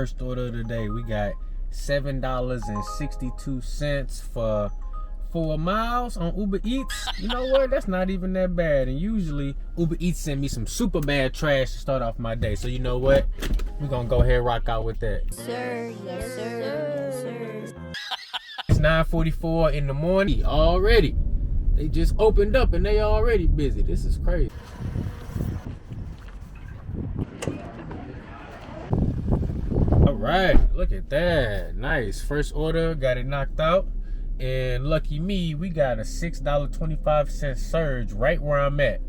first order of the day. We got $7.62 for 4 miles on Uber Eats. You know what? That's not even that bad. And usually Uber Eats send me some super bad trash to start off my day. So you know what? We're gonna go ahead and rock out with that. Sir, yes, sir, yes, sir. It's 9:44 in the morning already. They just opened up and they already busy. This is crazy. All right, look at that. Nice. First order, got it knocked out. And lucky me, we got a $6.25 surge right where I'm at.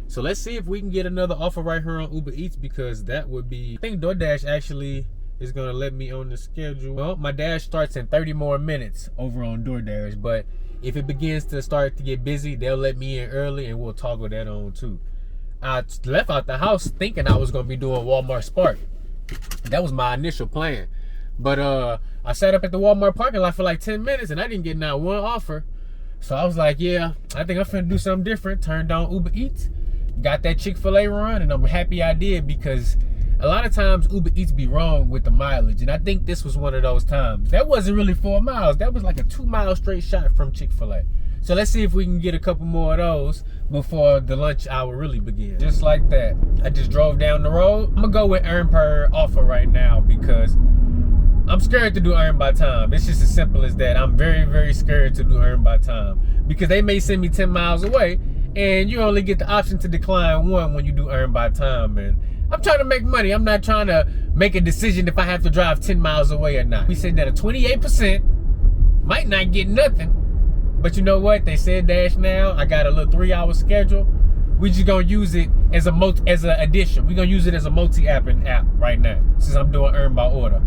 So let's see if we can get another offer right here on Uber Eats, because that would be, I think Doordash actually is gonna let me on the schedule. Well, my dash starts in 30 more minutes over on Doordash, but if it begins to start to get busy, they'll let me in early and we'll toggle that on too. I left out the house thinking I was gonna be doing Walmart Spark. That was my initial plan. But I sat up at the Walmart parking lot for like 10 minutes and I didn't get not one offer. So I was like, yeah, I think I'm finna do something different. Turned on Uber Eats, got that Chick-fil-A run, and I'm happy I did, because a lot of times Uber Eats be wrong with the mileage, and I think this was one of those times. That wasn't really 4 miles. That was like a 2 mile straight shot from Chick-fil-A. So let's see if we can get a couple more of those before the lunch hour really begins. Just like that. I just drove down the road. I'm gonna go with earn per offer right now because I'm scared to do earn by time. It's just as simple as that. I'm very, very scared to do earn by time because they may send me 10 miles away and you only get the option to decline one when you do earn by time. And I'm trying to make money. I'm not trying to make a decision if I have to drive 10 miles away or not. We said that a 28% might not get nothing. But you know what? They said Dash now. I got a little 3-hour schedule. We just gonna use it as an addition. We gonna use it as a multi-app right now since I'm doing earn by order.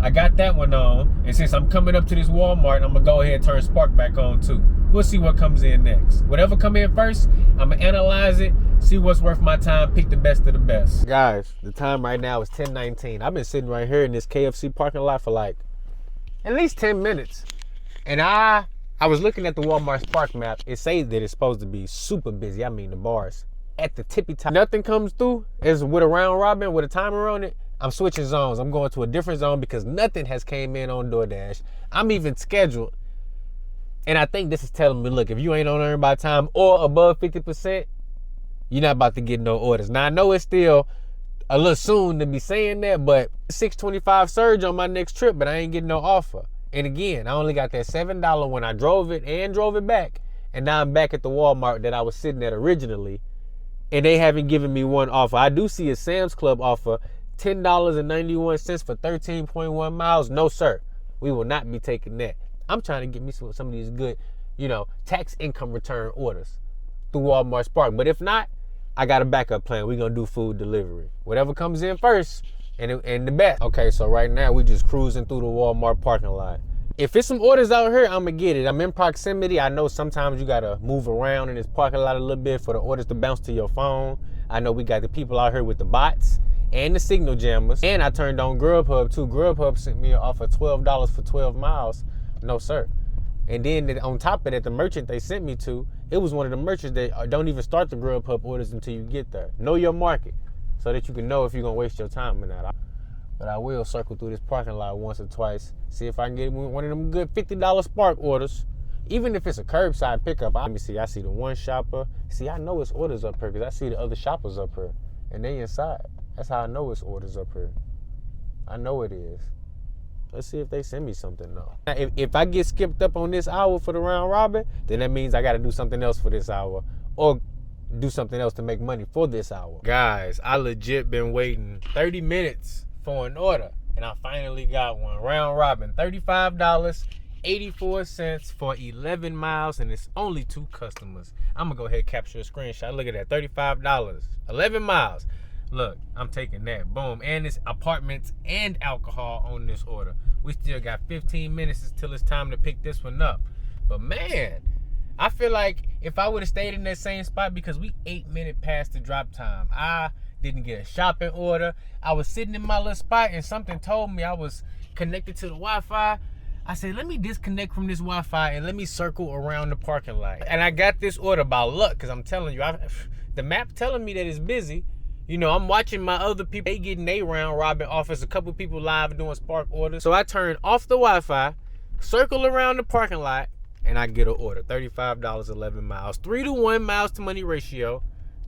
I got that one on, and since I'm coming up to this Walmart, I'm gonna go ahead and turn Spark back on too. We'll see what comes in next. Whatever come in first, I'm gonna analyze it, see what's worth my time, pick the best of the best. Guys, the time right now is 10:19. I've been sitting right here in this KFC parking lot for like at least 10 minutes, and I was looking at the Walmart Spark map. It says that it's supposed to be super busy. I mean, the bars at the tippy top. Nothing comes through. Is with a round robin with a timer on it. I'm switching zones. I'm going to a different zone because nothing has came in on Doordash. I'm even scheduled. And I think this is telling me, look, if you ain't on earn by time or above 50%, you're not about to get no orders. Now, I know it's still a little soon to be saying that, but $6.25 surge on my next trip, but I ain't getting no offer. And again, I only got that $7 when I drove it and drove it back. And now I'm back at the Walmart that I was sitting at originally. And they haven't given me one offer. I do see a Sam's Club offer, $10.91 for 13.1 miles. No, sir. We will not be taking that. I'm trying to get me some of these good, tax income return orders through Walmart Spark. But if not, I got a backup plan. We're going to do food delivery. Whatever comes in first and the best. Okay, so right now we just cruising through the Walmart parking lot. If it's some orders out here, I'm going to get it. I'm in proximity. I know sometimes you got to move around in this parking lot a little bit for the orders to bounce to your phone. I know we got the people out here with the bots and the signal jammers. And I turned on Grubhub too. Grubhub sent me an offer $12 for 12 miles. No, sir. And then on top of that, the merchant they sent me to, it was one of the merchants that don't even start the Grubhub orders until you get there. Know your market so that you can know if you're going to waste your time or not. But I will circle through this parking lot once or twice, see if I can get one of them good $50 Spark orders. Even if it's a curbside pickup. Let me see, I see the one shopper. See, I know it's orders up here because I see the other shoppers up here. And they inside. That's how I know it's orders up here. I know it is. Let's see if they send me something though. Now, if I get skipped up on this hour for the round robin, then that means I got to do something else for this hour. Or do something else to make money for this hour. Guys, I legit been waiting 30 minutes for an order. And I finally got one. Round robin, $35.84 for 11 miles. And it's only 2 customers. I'm going to go ahead and capture a screenshot. Look at that, $35. 11 miles. Look, I'm taking that. Boom. And it's apartments and alcohol on this order. We still got 15 minutes until it's time to pick this one up. But man, I feel like if I would have stayed in that same spot, because we 8 minutes past the drop time, I didn't get a shopping order. I was sitting in my little spot and something told me I was connected to the Wi-Fi. I said, let me disconnect from this Wi-Fi and let me circle around the parking lot. And I got this order by luck, because I'm telling you, the map telling me that it's busy. You know, I'm watching my other people, they getting they round robin offers, a couple people live doing Spark orders. So I turn off the Wi-Fi, circle around the parking lot, and I get an order. $35, 11 miles. 3-to-1 miles to money ratio.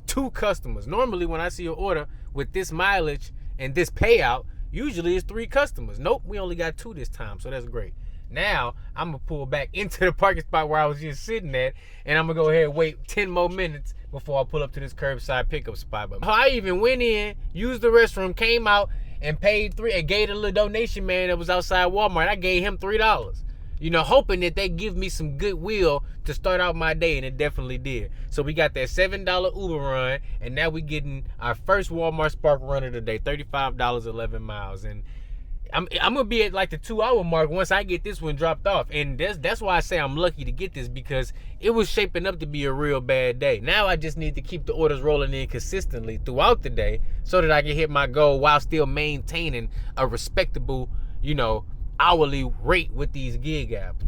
2 customers. Normally when I see an order with this mileage and this payout, usually it's 3 customers. Nope, we only got 2 this time, so that's great. Now, I'm going to pull back into the parking spot where I was just sitting at, and I'm going to go ahead and wait 10 more minutes before I pull up to this curbside pickup spot. But I even went in, used the restroom, came out, and paid $3, and gave a little donation man that was outside Walmart. I gave him $3. You know, hoping that they give me some goodwill to start out my day, and it definitely did. So we got that $7 Uber run, and now we getting our first Walmart Spark run of the day, $35, 11 miles. And I'm gonna be at like the 2-hour mark once I get this one dropped off. And that's why I say I'm lucky to get this, because it was shaping up to be a real bad day. Now I just need to keep the orders rolling in consistently throughout the day so that I can hit my goal while still maintaining a respectable, you know, hourly rate with these gig apps.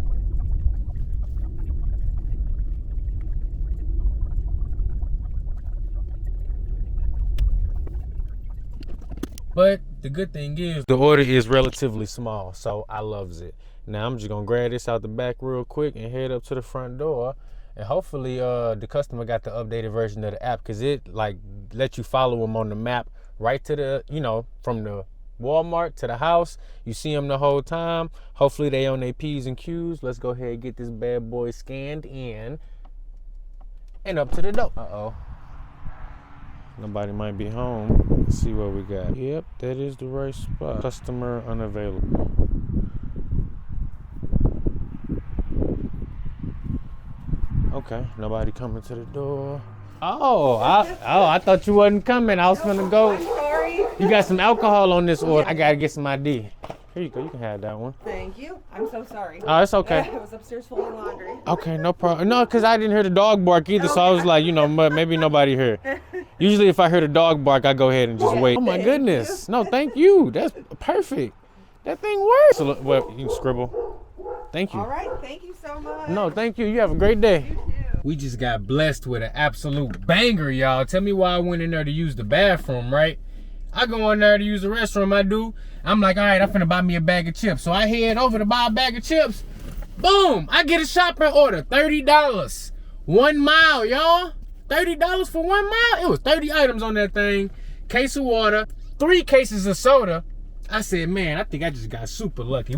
But the good thing is the order is relatively small, so I loves it. Now I'm just gonna grab this out the back real quick and head up to the front door, and hopefully the customer got the updated version of the app, because it like lets you follow them on the map right to the, you know, from the Walmart to the house. You see them the whole time. Hopefully they on their P's and Q's. Let's go ahead and get this bad boy scanned in and up to the door. Uh-oh. Nobody might be home. Let's see what we got. Yep, that is the right spot. Customer unavailable. Okay, nobody coming to the door. Oh, I thought you wasn't coming. I was gonna go. I'm sorry. You got some alcohol on this order. I gotta get some ID. Here you go. You can have that one. Thank you. I'm so sorry. Oh, it's okay. I was upstairs folding laundry. Okay, no problem. No, because I didn't hear the dog bark either, so I was like, you know, maybe nobody here. Usually if I hear the dog bark, I go ahead and just wait. Oh my goodness. No, thank you. That's perfect. That thing works. So, well, you can scribble. Thank you. All right. Thank you so much. No, thank you. You have a great day. You too. We just got blessed with an absolute banger, y'all. Tell me why I went in there to use the bathroom, right? I go in there to use the restroom, I'm like, all right, I'm finna buy me a bag of chips. So I head over to buy a bag of chips. Boom, I get a shopping order, $30. 1 mile, y'all. $30 for 1 mile? It was 30 items on that thing. Case of water, 3 cases of soda. I said, man, I think I just got super lucky.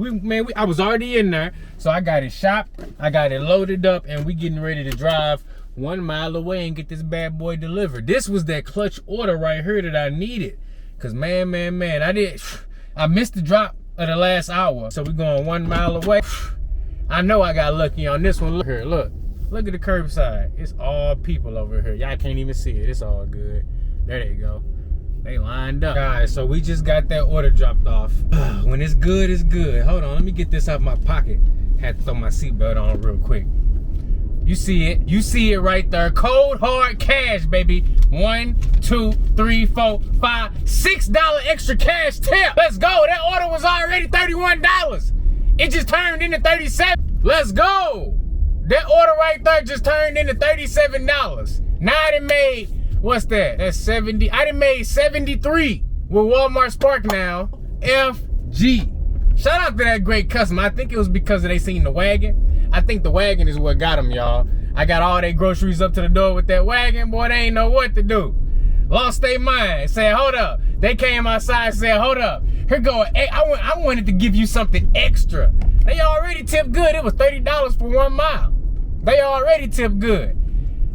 I was already in there, so I got it shopped, I got it loaded up, and we getting ready to drive 1 mile away and get this bad boy delivered. This was that clutch order right here that I needed. Cause man, I missed the drop of the last hour. So we going 1 mile away. I know I got lucky on this one. Look here, look at the curbside. It's all people over here. Y'all can't even see it. It's all good. There they go. They lined up. Guys, so we just got that order dropped off. When it's good, it's good. Hold on, let me get this out of my pocket. Had to throw my seatbelt on real quick. You see it right there. Cold hard cash, baby. 1, 2, 3, 4, 5, $6 extra cash tip. Let's go. That order was already $31. It just turned into $37. Let's go. That order right there just turned into $37. Now I done made, what's that? That's 70. I done made 73 with Walmart Spark now. FG. Shout out to that great customer. I think it was because they seen the wagon. I think the wagon is what got them, y'all. I got all their groceries up to the door with that wagon. Boy, they ain't know what to do. Lost their mind. Said, hold up. They came outside and said, hold up. Here go. Hey, I wanted to give you something extra. They already tipped good. It was $30 for 1 mile. They already tipped good.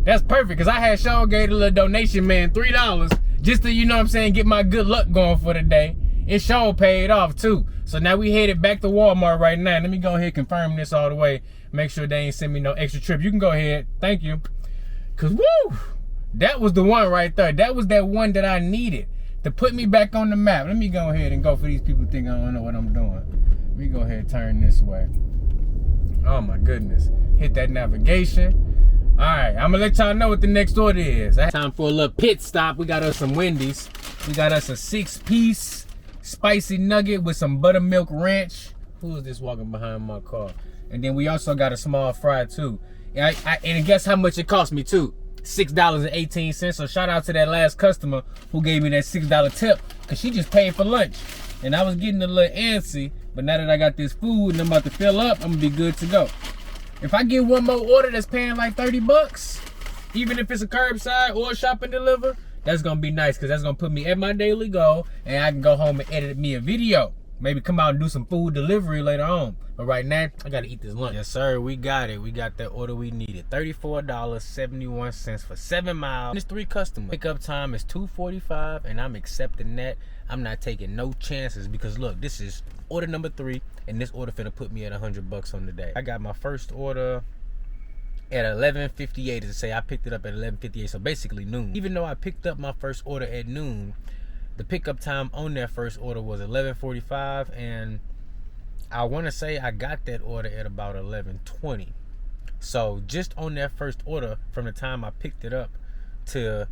That's perfect, because I had Sean gave a little donation man $3 just to, you know what I'm saying, get my good luck going for the day. It sure paid off too. So now we headed back to Walmart right now. Let me go ahead and confirm this all the way. Make sure they ain't send me no extra trip. You can go ahead. Thank you. Cause woo, that was the one right there. That was that one that I needed to put me back on the map. Let me go ahead and go for these people think I don't know what I'm doing. Let me go ahead and turn this way. Oh my goodness. Hit that navigation. All right, I'm gonna let y'all know what the next order is. Time for a little pit stop. We got us some Wendy's. We got us a 6-piece spicy nugget with some buttermilk ranch. Who is this walking behind my car? And then we also got a small fry too. And guess how much it cost me too? $6.18. So shout out to that last customer who gave me that $6 tip, because she just paid for lunch. And I was getting a little antsy, but now that I got this food and I'm about to fill up, I'm gonna be good to go. If I get one more order that's paying like 30 bucks, even if it's a curbside or a shop and deliver, that's gonna be nice, because that's gonna put me at my daily goal, and I can go home and edit me a video. Maybe come out and do some food delivery later on. But right now, I gotta eat this lunch. Yes, sir, we got it. We got that order we needed. $34.71 for 7 miles. And it's 3 customers. Pickup time is $2.45, and I'm accepting that. I'm not taking no chances, because look, this is order number 3, and this order finna put me at 100 bucks on the day. I got my first order at 11:58, to say I picked it up at 11:58, so basically noon. Even though I picked up my first order at noon, the pickup time on that first order was 11:45, and I want to say I got that order at about 11:20. So just on that first order, from the time I picked it up to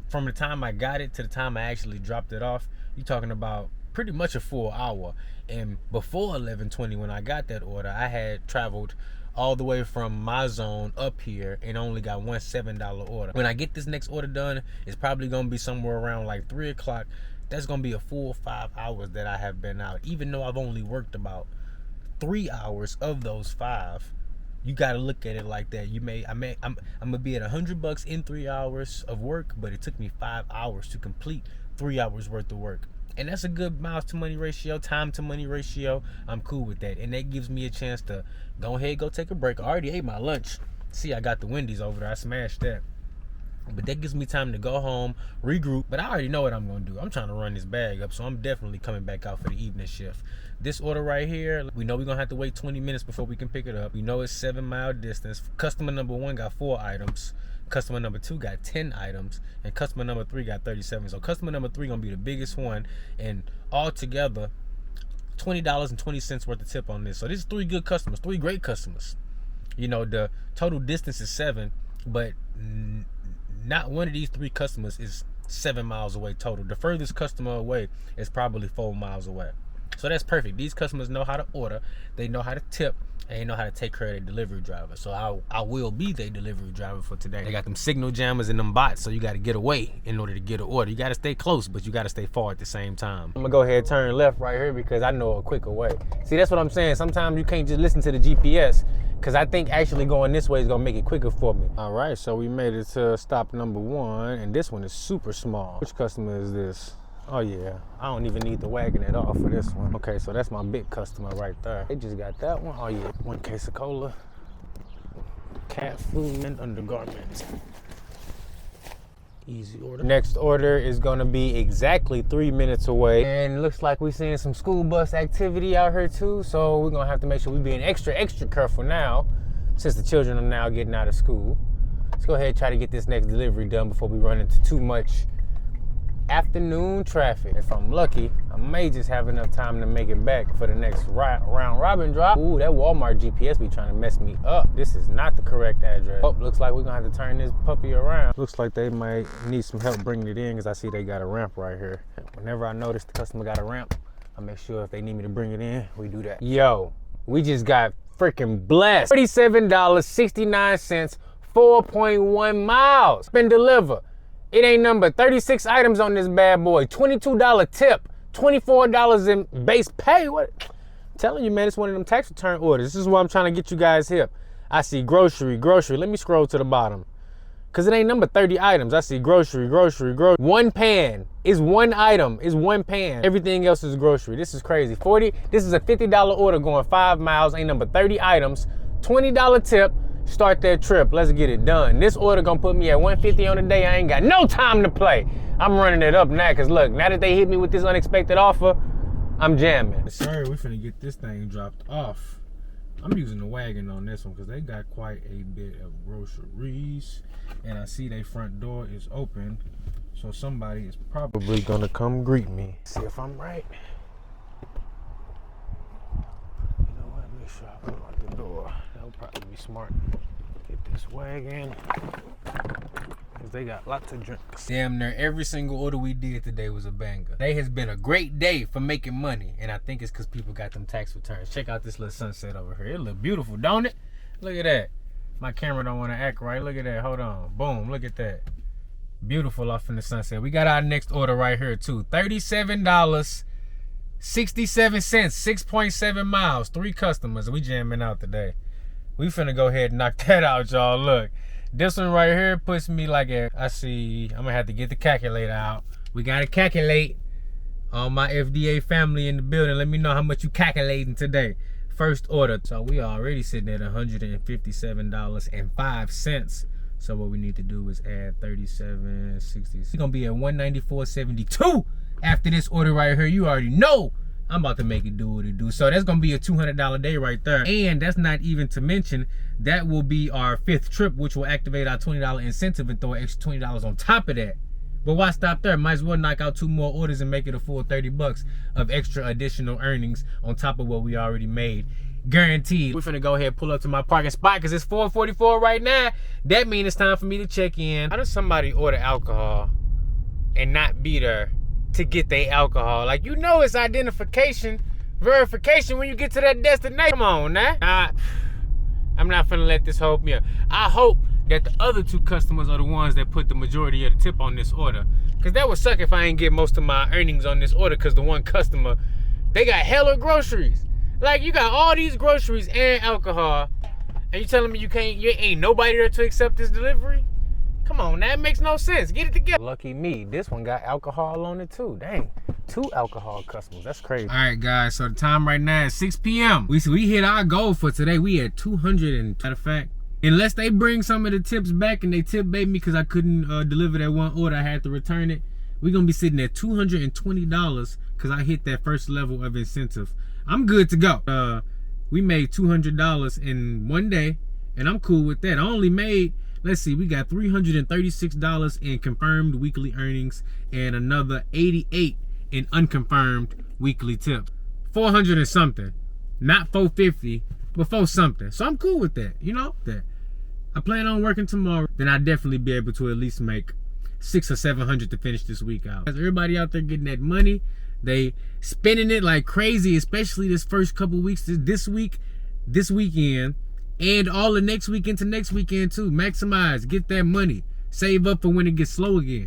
from the time I got it to the time I actually dropped it off, you're talking about pretty much a full hour. And before 11:20, when I got that order, I had traveled all the way from my zone up here and only got one $7 order. When I get this next order done, it's probably gonna be somewhere around like 3 o'clock. That's gonna be a full 5 hours that I have been out. Even though I've only worked about 3 hours of those 5, you gotta look at it like that. I'm gonna be at 100 bucks in 3 hours of work, but it took me 5 hours to complete 3 hours worth of work. And that's a good miles to money ratio, time to money ratio. I'm cool with that. And that gives me a chance to go ahead, go take a break. I already ate my lunch. See, I got the Wendy's over there. I smashed that. But that gives me time to go home, regroup. But I already know what I'm going to do. I'm trying to run this bag up, so I'm definitely coming back out for the evening shift. This order right here, we know we're going to have to wait 20 minutes before we can pick it up. We know it's 7-mile distance. Customer number 1 got 4 items. Customer number 2 got 10 items, and customer number 3 got 37. So customer number 3 gonna be the biggest one, and altogether $20.20 worth of tip on this. So this is 3 good customers, 3 great customers. You know, the total distance is 7, but not one of these 3 customers is 7 miles away total. The furthest customer away is probably 4 miles away. So that's perfect. These customers know how to order, they know how to tip, and they know how to take care of their delivery driver. So I will be their delivery driver for today. They got them signal jammers and them bots, so you got to get away in order to get an order. You got to stay close, but you got to stay far at the same time. I'm gonna go ahead and turn left right here, because I know a quicker way. See, that's what I'm saying. Sometimes you can't just listen to the GPS, because I think actually going this way is gonna make it quicker for me. All right, so we made it to stop number 1, and this one is super small. Which customer is this? Oh yeah, I don't even need the wagon at all for this one. Okay, so that's my big customer right there. They just got that one. Oh yeah, 1 case of cola, cat food, and undergarments. Easy order. Next order is gonna be exactly 3 minutes away, and it looks like we're seeing some school bus activity out here too, so we're gonna have to make sure we're being extra careful now, since the children are now getting out of school. Let's go ahead and try to get this next delivery done before we run into too much afternoon traffic. If I'm lucky, I may just have enough time to make it back for the next round robin drop. Ooh, that Walmart GPS be trying to mess me up. This is not the correct address. Oh, looks like we're gonna have to turn this puppy around. Looks like they might need some help bringing it in, because I see they got a ramp right here. Whenever I notice the customer got a ramp, I make sure if they need me to bring it in, we do that. Yo, we just got freaking blessed. $37.69, 4.1 miles. Been delivered. It ain't number 36 items on this bad boy. $22 tip, $24 in base pay. What? I'm telling you, man, it's one of them tax return orders. This is why I'm trying to get you guys hip. I see grocery. Let me scroll to the bottom, because it ain't number 30 items. I see grocery. 1 pan is 1 item, is 1 pan. Everything else is grocery. This is crazy. This is a $50 order going 5 miles, ain't number 30 items, $20 tip. Start that trip. Let's get it done. This order gonna put me at 150 on the day. I ain't got no time to play. I'm running it up now, because look, now that they hit me with this unexpected offer, I'm jamming. Sir, we finna get this thing dropped off. I'm using the wagon on this one, because they got quite a bit of groceries, and I see their front door is open, so somebody is probably gonna come greet me. See if I'm right. You know what? Make sure I put out the door. That would probably be smart. Get this wagon, because they got lots of drinks. Damn near every single order we did today was a banger. Today has been a great day for making money, and I think it's because people got them tax returns. Check out this little sunset over here. It look beautiful, don't it? Look at that. My camera don't want to act right. Look at that. Hold on. Boom. Look at that. Beautiful off in the sunset. We got our next order right here too. $37.67. 6.7 miles. 3 customers. We jamming out today. We finna go ahead and knock that out, y'all. Look. This one right here puts me like I see. I'm gonna have to get the calculator out. We gotta calculate. All my FDA family in the building, let me know how much you calculating today. First order. So we already sitting at $157.05. So what we need to do is add 37.60. It's gonna be at $194.72 after this order right here. You already know I'm about to make it do what it do. So that's gonna be a $200 day right there. And that's not even to mention that will be our 5th trip, which will activate our $20 incentive and throw an extra $20 on top of that. But why stop there? Might as well knock out 2 more orders and make it a full 30 bucks of extra additional earnings on top of what we already made. Guaranteed. We're finna go ahead and pull up to my parking spot because it's 4:44 right now. That means it's time for me to check in. How does somebody order alcohol and not be there to get their alcohol? Like, you know it's verification when you get to that destination. Come on now. I'm not finna let this hold me up. I hope that the other 2 customers are the ones that put the majority of the tip on this order. Cause that would suck if I ain't get most of my earnings on this order cause the one customer, they got hella groceries. Like, you got all these groceries and alcohol, and you telling me you ain't nobody there to accept this delivery? Come on, that makes no sense. Get it together. Lucky me, this one got alcohol on it too. Dang, 2 alcohol customers, that's crazy. All right, guys, so the time right now is 6 p.m. We hit our goal for today. We had 200 and, matter of fact, unless they bring some of the tips back and they tip bait me because I couldn't deliver that one order, I had to return it. We're gonna be sitting at $220 because I hit that first level of incentive. I'm good to go. We made $200 in one day, and I'm cool with that. I only made, let's see, we got $336 in confirmed weekly earnings and another 88 in unconfirmed weekly tips. 400 and something, not 450, but 4 something. So I'm cool with that, you know, that. I plan on working tomorrow, then I'll definitely be able to at least make $600 or $700 to finish this week out. Everybody out there getting that money, they spending it like crazy, especially this first couple weeks, this week, this weekend, and all the next week into next weekend too. Maximize, get that money, save up for when it gets slow again.